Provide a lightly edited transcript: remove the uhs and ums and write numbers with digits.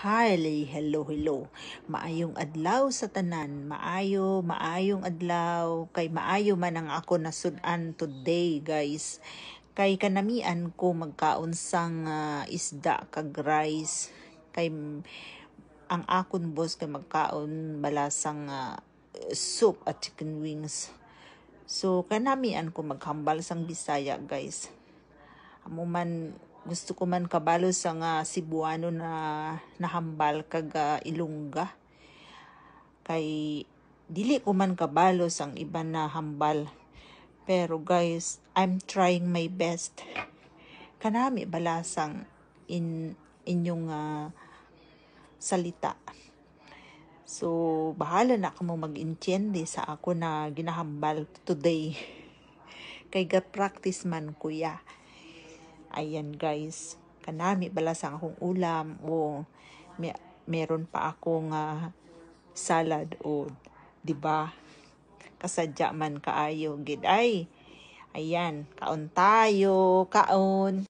Hello. Maayong adlaw sa tanan. Maayong adlaw. Kay maayo man ang ako nasud-an today, guys. Kay kanamian ko magkaon sang isda kag rice. Kay ang akon boss kay magkaon balasang soup at chicken wings. So kanamian ko maghambal sang Bisaya, guys. Amo man gusto ko man kabalo sa Cebuano na nahambal kag Ilongga. Kay dili ko man kabalo sang iban na hambal. Pero guys, I'm trying my best. Kanami balasang inyong salita. So bahala na ka mo mag-intindi sa ako na ginahambal today. Kay ga-practice man kuya. Ayan guys, kanami balasang akong ulam o meron pa akong salad o diba? Kasadya man kaayo gid ay. Ayan, kaon tayo, kaon.